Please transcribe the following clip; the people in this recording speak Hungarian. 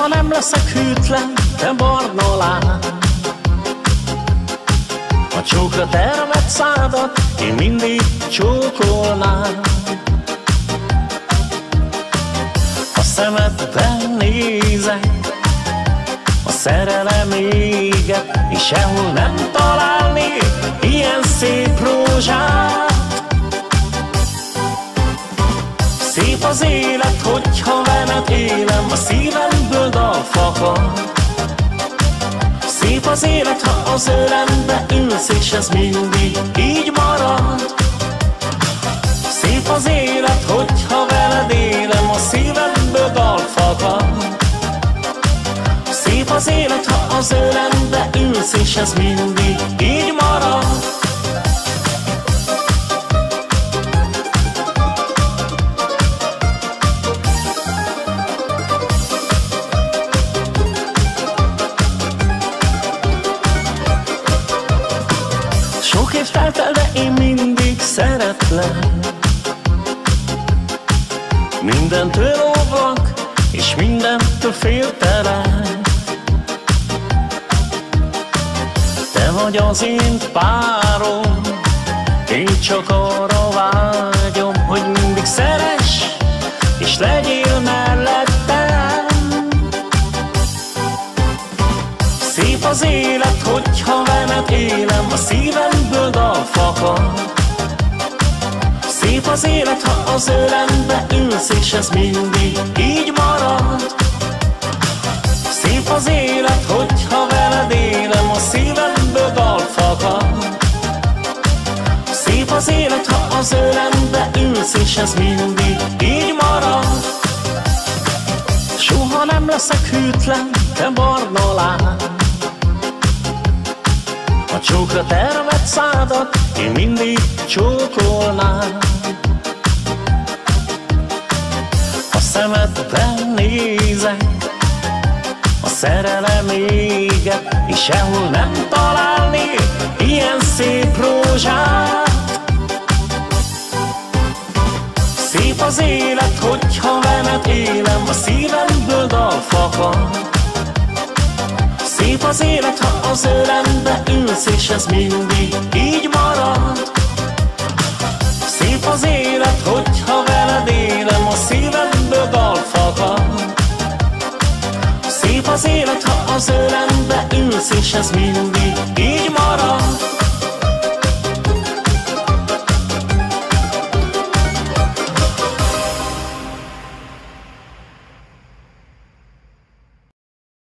Soha nem leszek hűtlen, te barna lány. A csókra termett szádat én mindig csókolnám. A szemedben nézek, a szerelem éget, és sehol nem találnék ilyen szép rózsát. Szép az élet, hogyha veled élem, a szívemből dal fakad. Szép az élet, ha az ölembe ülsz, és ez mindig így marad. Szép az élet, hogyha veled élem, a szívemből dal fakad. Szép az élet, ha az ölembe ülsz, és ez mindig így marad. Sok év telt el, de én mindig szeretlek. Mindentől óvlak, és mindentől féltelek. Te vagy az én párom, én csak arra vágyom, hogy mindig szeress, és legyél mellettem. Szép az élet, hogyha veled élem, a szívemből dal fakad. Szép az élet, ha az ölembe ülsz, és ez mindig így marad. Szép az élet, hogyha veled élem, a szívemből dal fakad. Szép az élet, ha az ölembe ülsz, és ez mindig így marad. Soha nem leszek hűtlen, te barna lány. A csókra termett szádat én mindig csókolnám. A szemedben nézek, a szerelem éget, és sehol nem találnék ilyen szép rózsát. Szép az élet, hogyha veled élem, a szívemből dal fakad. Szép az élet, ha az ölembe ülsz, és ez mindig így marad. Szép az élet, hogyha veled élem, a szívemből dal fakad. Szép az élet, ha az ölembe ülsz, és ez mindig így marad.